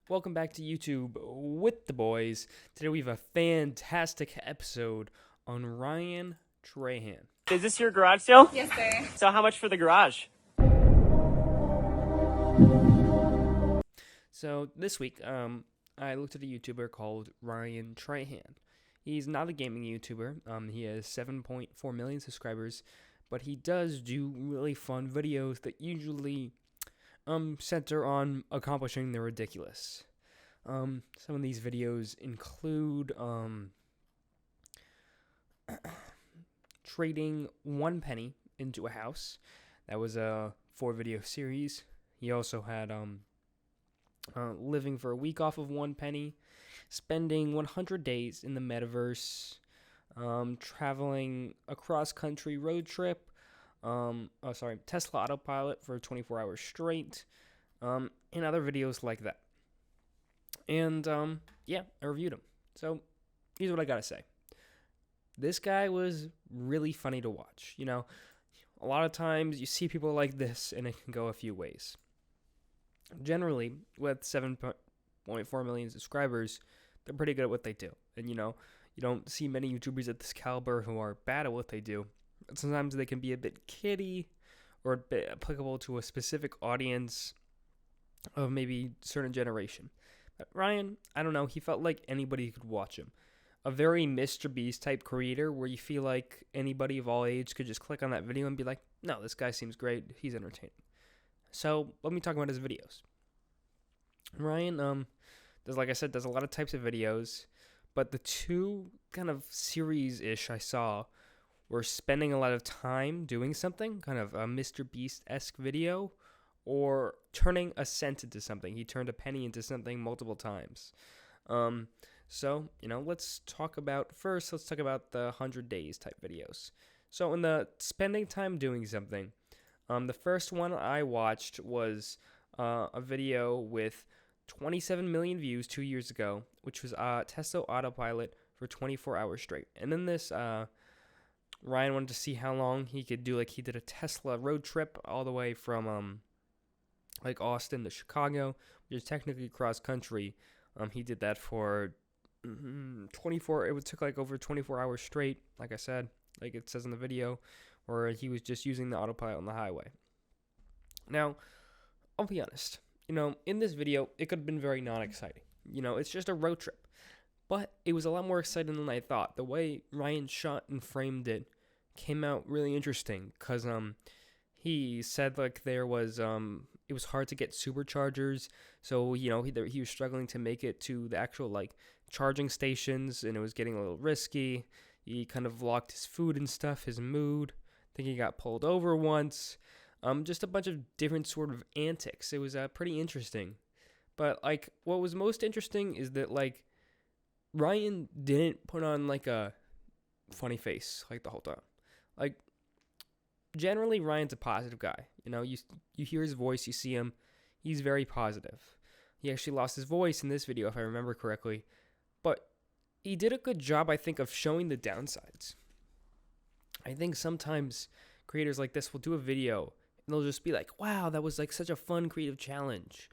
Welcome back to YouTube with the boys. Today we have a fantastic episode on Ryan Trahan. Is this your garage sale? Yes, sir. So how much for the garage? So this week, I looked at a YouTuber called Ryan Trahan. He's not a gaming YouTuber. He has 7.4 million subscribers, but he does do really fun videos that usually center on accomplishing the ridiculous. Some of these videos include trading 1 penny into a house. That was a 4-video series. He also had living for a week off of 1 penny, spending 100 days in the metaverse, traveling a cross-country road trip, Tesla autopilot for 24 hours straight, and other videos like that. And, I reviewed him. So, here's what I gotta say. This guy was really funny to watch. You know, a lot of times you see people like this, and it can go a few ways. Generally, with 7.4 million subscribers, they're pretty good at what they do. And, you don't see many YouTubers at this caliber who are bad at what they do. Sometimes they can be a bit kiddie or a bit applicable to a specific audience of maybe certain generation. But Ryan, I don't know, he felt like anybody could watch him. A very Mr. Beast type creator where you feel like anybody of all age could just click on that video and be like, no, this guy seems great, he's entertaining. So, let me talk about his videos. Ryan, does a lot of types of videos, but the two kind of series-ish I saw were spending a lot of time doing something, kind of a Mr. Beast-esque video, or turning a cent into something. He turned a penny into something multiple times. Let's talk about the 100 days type videos. So in the spending time doing something, the first one I watched was a video with 27 million views 2 years ago, which was Tesla autopilot for 24 hours straight. And then this Ryan wanted to see how long he could do. Like, he did a Tesla road trip all the way from Austin to Chicago, which is technically cross country. He did that for 24. It took over 24 hours straight. Like I said, like it says in the video, where he was just using the autopilot on the highway. Now, I'll be honest. In this video, it could have been very non-exciting. It's just a road trip. But it was a lot more exciting than I thought. The way Ryan shot and framed it came out really interesting. Because he said it was hard to get superchargers. So, he was struggling to make it to the actual charging stations. And it was getting a little risky. He kind of vlogged his food and stuff, his mood. I think he got pulled over once. Just a bunch of different sort of antics. It was pretty interesting. But what was most interesting is that Ryan didn't put on a funny face the whole time. Generally Ryan's a positive guy. You hear his voice, you see him, he's very positive. He actually lost his voice in this video if I remember correctly. But he did a good job, I think, of showing the downsides. I think sometimes creators like this will do a video and they'll just be like, wow, that was such a fun creative challenge.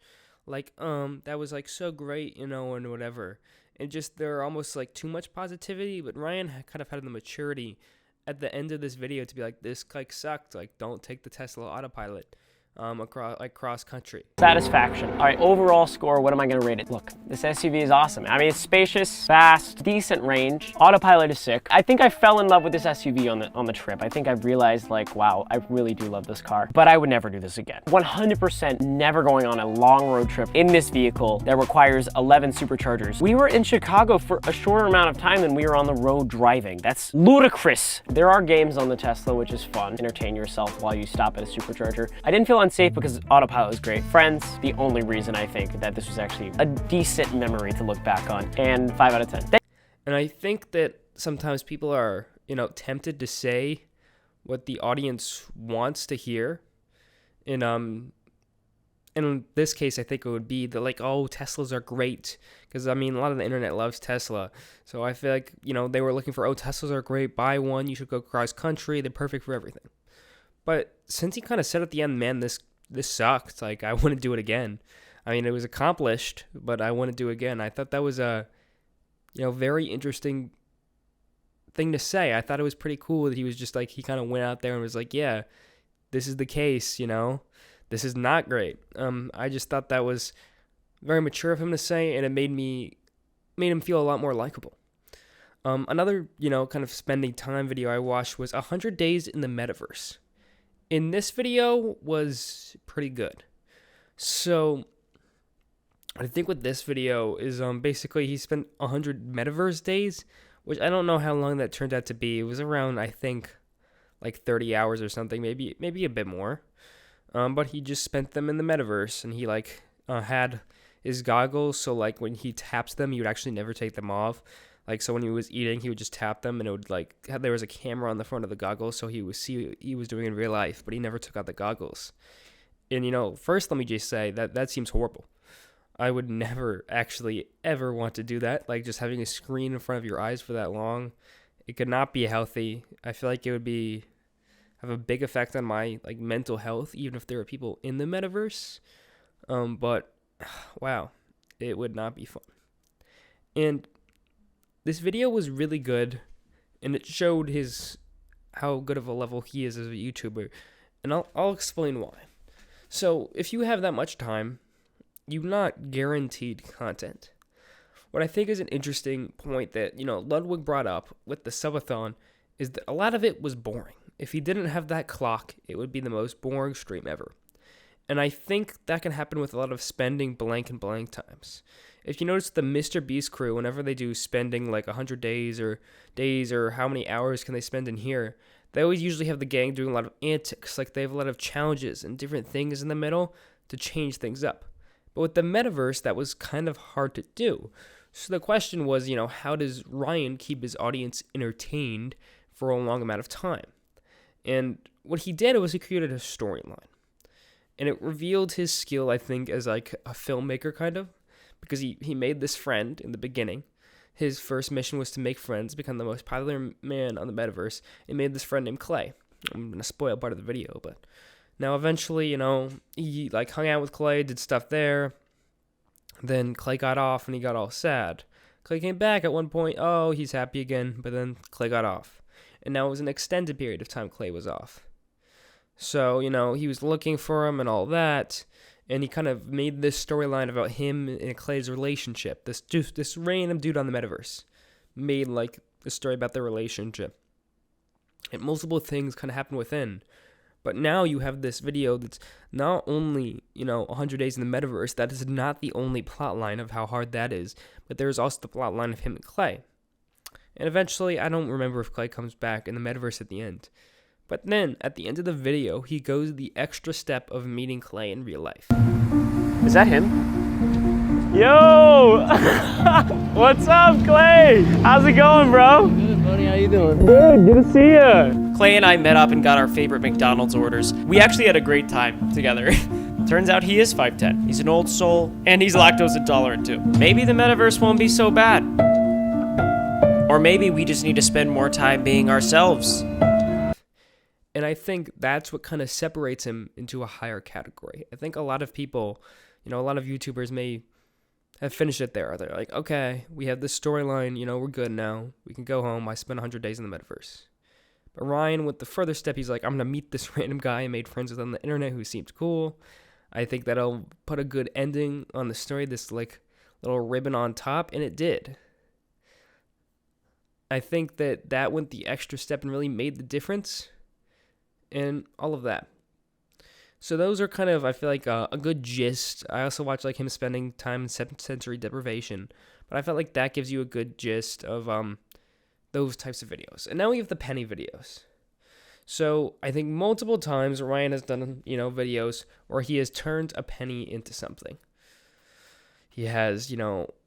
That was so great, and whatever. And just they're almost like too much positivity, but Ryan kind of had the maturity at the end of this video to be like, this sucked, don't take the Tesla autopilot across cross country. Satisfaction. All right, overall score, what am I gonna rate it? Look, this SUV is awesome. I mean, it's spacious, fast, decent range. Autopilot is sick. I think I fell in love with this SUV on the trip. I think I realized wow, I really do love this car, but I would never do this again. 100% never going on a long road trip in this vehicle that requires 11 superchargers. We were in Chicago for a shorter amount of time than we were on the road driving. That's ludicrous. There are games on the Tesla, which is fun. Entertain yourself while you stop at a supercharger. I didn't feel unsafe because autopilot was great. Friends, the only reason I think that this was actually a decent memory to look back on, and 5 out of 10. And I think that sometimes people are, tempted to say what the audience wants to hear. And in this case, I think it would be that oh, Teslas are great. Because, a lot of the internet loves Tesla. So I feel like, they were looking for, oh, Teslas are great, buy one, you should go cross country, they're perfect for everything. But since he kind of said at the end, man, this sucked, I wouldn't do it again. I mean, it was accomplished, but I want to do it again. I thought that was a, very interesting thing to say. I thought it was pretty cool that he was just like, he kind of went out there and was like, yeah, this is the case, this is not great. I just thought that was very mature of him to say, and it made him feel a lot more likable. Another, kind of spending time video I watched was 100 Days in the Metaverse. And this video was pretty good. So I think with this video is basically he spent 100 Metaverse days, which I don't know how long that turned out to be. It was around, I think, like 30 hours or something, maybe a bit more. But he just spent them in the Metaverse, and he had his goggles, so like when he taps them, he would actually never take them off. Like, so when he was eating, he would just tap them, and it would there was a camera on the front of the goggles, so he would see what he was doing in real life, but he never took out the goggles. And first, let me just say that seems horrible. I would never actually ever want to do that. Like, just having a screen in front of your eyes for that long, it could not be healthy. I feel like it would have a big effect on my mental health, even if there are people in the metaverse. But wow, it would not be fun. And this video was really good, and it showed how good of a level he is as a YouTuber, and I'll explain why. So if you have that much time, you're not guaranteed content. What I think is an interesting point that Ludwig brought up with the subathon is that a lot of it was boring. If he didn't have that clock, it would be the most boring stream ever. And I think that can happen with a lot of spending blank and blank times. If you notice the Mr. Beast crew, whenever they do spending 100 days or how many hours can they spend in here, they always usually have the gang doing a lot of antics. Like, they have a lot of challenges and different things in the middle to change things up. But with the metaverse, that was kind of hard to do. So the question was, how does Ryan keep his audience entertained for a long amount of time? And what he did was he created a storyline. And it revealed his skill, I think, as a filmmaker kind of, because he made this friend in the beginning. His first mission was to make friends, become the most popular man on the metaverse, and made this friend named Clay. I'm going to spoil part of the video, but now eventually, he hung out with Clay, did stuff there. Then Clay got off and he got all sad. Clay came back at one point. Oh, he's happy again, but then Clay got off. And now it was an extended period of time Clay was off. So, he was looking for him and all that, and he kind of made this storyline about him and Clay's relationship. This random dude on the metaverse made a story about their relationship. And multiple things kind of happened within. But now you have this video that's not only, 100 days in the metaverse. That is not the only plot line of how hard that is, but there's also the plot line of him and Clay. And eventually, I don't remember if Clay comes back in the metaverse at the end. But then, at the end of the video, he goes the extra step of meeting Clay in real life. Is that him? Yo! What's up, Clay? How's it going, bro? Good, buddy. How you doing? Good to see you. Clay and I met up and got our favorite McDonald's orders. We actually had a great time together. Turns out he is 5'10". He's an old soul, and he's lactose intolerant too. Maybe the metaverse won't be so bad. Or maybe we just need to spend more time being ourselves. And I think that's what kind of separates him into a higher category. I think a lot of people, a lot of YouTubers may have finished it there. They're like, okay, we have this storyline, we're good now. We can go home. I spent 100 days in the metaverse. But Ryan, with the further step, he's like, I'm going to meet this random guy I made friends with on the internet who seems cool. I think that'll put a good ending on the story, this little ribbon on top, and it did. I think that went the extra step and really made the difference. And all of that. So those are kind of, I feel like, a good gist. I also watched him spending time in sensory deprivation, but I felt like that gives you a good gist of those types of videos. And now we have the penny videos. So I think multiple times Ryan has done videos where he has turned a penny into something. He has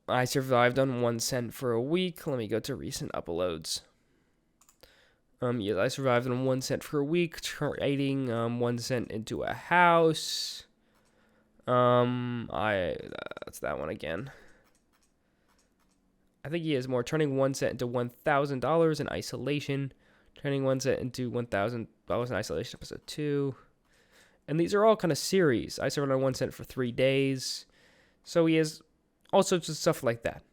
I survived on 1 cent for a week. Let me go to recent uploads. Yes, I survived on 1 cent for a week, trading 1 cent into a house. That's that one again. I think he has more. Turning 1 cent into $1,000 in isolation. Turning 1 cent into $1,000 in isolation, episode 2. And these are all kind of series. I survived on 1 cent for 3 days. So he has all sorts of stuff like that.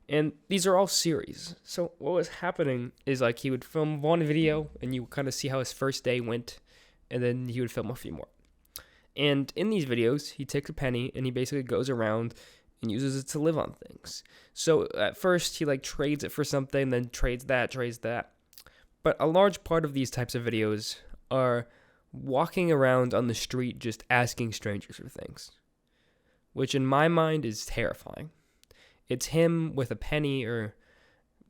And these are all series. So what was happening is like he would film one video and you kind of see how his first day went, and then he would film a few more. And in these videos, he takes a penny and he basically goes around and uses it to live on things. So at first he like trades it for something, then trades that. But a large part of these types of videos are walking around on the street just asking strangers for things, which in my mind is terrifying. It's him with a penny or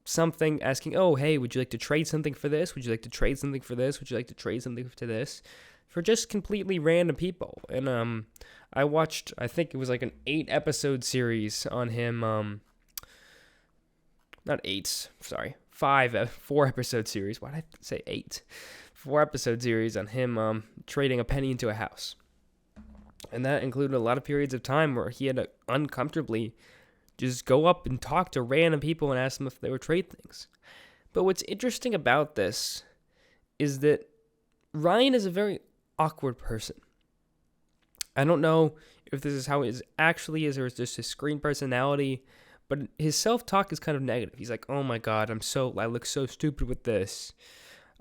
something asking, oh, hey, would you like to trade something for this? Would you like to trade something for this? Would you like to trade something to this? For just completely random people. And I watched, I think it was like an 8-episode series on him. Not 8, sorry. 4-episode series. Why did I say 8? 4-episode series on him trading a penny into a house. And that included a lot of periods of time where he had to uncomfortably just go up and talk to random people and ask them if they would trade things. But what's interesting about this is that Ryan is a very awkward person. I don't know if this is how it actually is or it's just his screen personality, but his self-talk is kind of negative. He's like, oh my God, I look so stupid with this.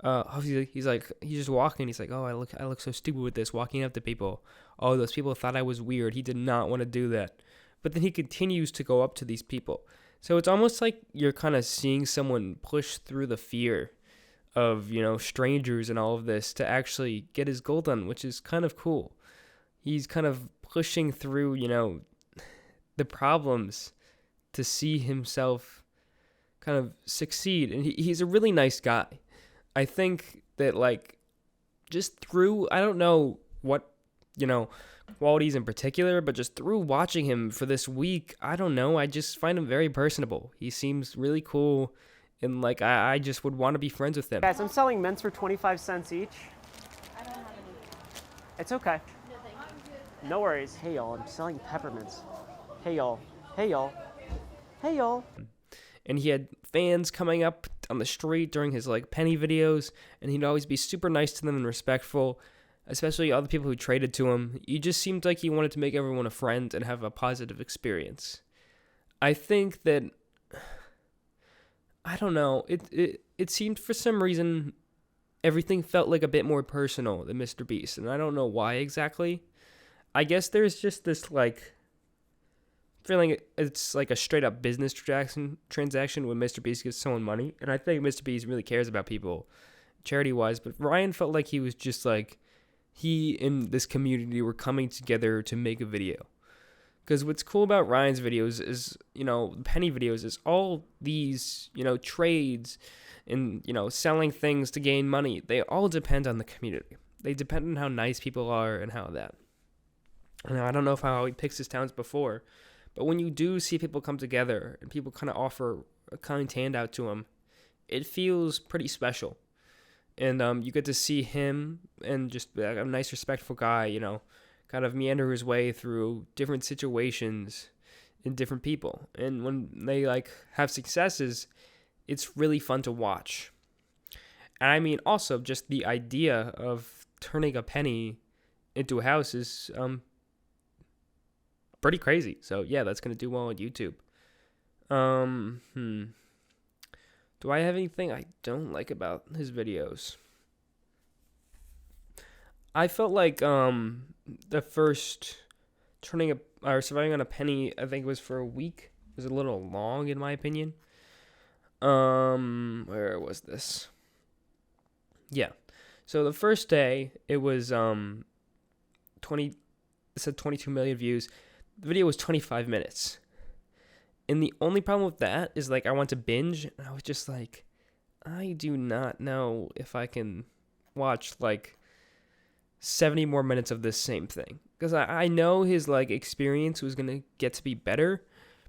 He's just walking. He's like, oh, I look so stupid with this, walking up to people. Oh, those people thought I was weird. He did not want to do that. But then he continues to go up to these people. So it's almost like you're kind of seeing someone push through the fear of, strangers and all of this to actually get his goal done, which is kind of cool. He's kind of pushing through, the problems to see himself kind of succeed. And he's a really nice guy. I think that, just through, I don't know what, qualities in particular, but just through watching him for this week, I don't know, I just find him very personable. He seems really cool, and I just would want to be friends with him. Guys, I'm selling mints for 25 cents each. I don't have any. It's okay. No, thank you. No worries. Hey y'all, I'm selling peppermints. Hey y'all. Hey y'all. Hey y'all. And he had fans coming up on the street during his penny videos, and he'd always be super nice to them and respectful, especially all the people who traded to him. He just seemed like he wanted to make everyone a friend and have a positive experience. I think that, I don't know, it seemed for some reason everything felt like a bit more personal than Mr. Beast, and I don't know why exactly. I guess there's just this feeling it's like a straight up business transaction when Mr. Beast gives someone money, and I think Mr. Beast really cares about people charity wise, but Ryan felt like he was just he and this community were coming together to make a video. Because what's cool about Ryan's videos is, penny videos is all these, trades and, selling things to gain money. They all depend on the community. They depend on how nice people are and how that. And I don't know how he picks his towns before, but when you do see people come together and people kind of offer a kind handout to him, it feels pretty special. And you get to see him and just be a nice, respectful guy, kind of meander his way through different situations and different people. And when they have successes, it's really fun to watch. And I mean, also just the idea of turning a penny into a house is pretty crazy. So yeah, that's gonna do well on YouTube. Do I have anything I don't like about his videos? I felt like the first surviving on a penny, I think it was for a week, was a little long in my opinion. Where was this? Yeah. So the first day it was it said 22 million views. The video was 25 minutes. And the only problem with that is I want to binge, and I was just I do not know if I can watch 70 more minutes of this same thing. Because I know his experience was gonna get to be better,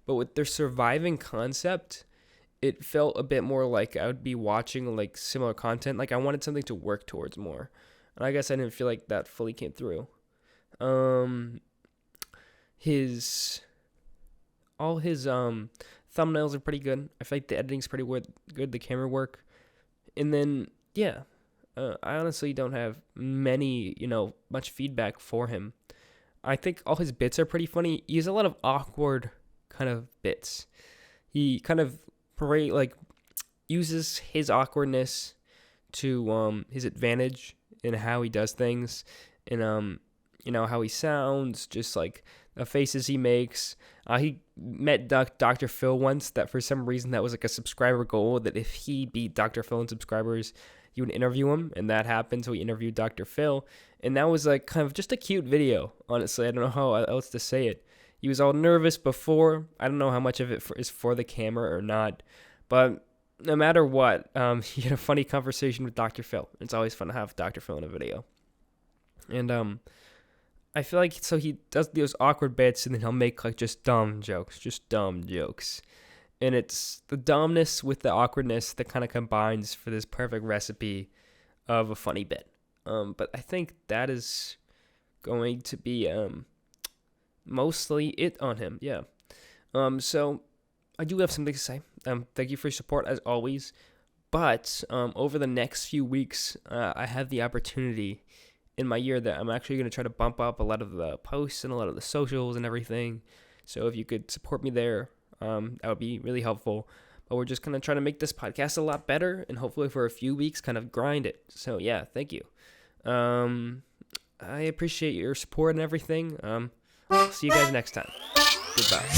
but with their surviving concept, it felt a bit more like I would be watching similar content. I wanted something to work towards more. And I guess I didn't feel like that fully came through. All his thumbnails are pretty good. I feel like the editing's pretty good, the camera work. And then, I honestly don't have much feedback for him. I think all his bits are pretty funny. He has a lot of awkward kind of bits. He kind of uses his awkwardness to his advantage in how he does things, and how he sounds, just like the faces he makes. He met Dr. Phil once. That for some reason that was like a subscriber goal, that if he beat Dr. Phil in subscribers, he would interview him, and that happened. So he interviewed Dr. Phil, and that was like kind of just a cute video. Honestly, I don't know how else to say it. He was all nervous before. I don't know how much of it is for the camera or not, but no matter what, he had a funny conversation with Dr. Phil. It's always fun to have Dr. Phil in a video, and I feel like so he does those awkward bits, and then he'll make like just dumb jokes. And it's the dumbness with the awkwardness that kind of combines for this perfect recipe of a funny bit. But I think that is going to be mostly it on him. Yeah. So I do have something to say. Thank you for your support as always. But over the next few weeks, I have the opportunity in my year that I'm actually going to try to bump up a lot of the posts and a lot of the socials and everything. So if you could support me there, that would be really helpful. But we're just going to try to make this podcast a lot better, and hopefully for a few weeks kind of grind it. So yeah, thank you. I appreciate your support and everything. I'll see you guys next time. Goodbye.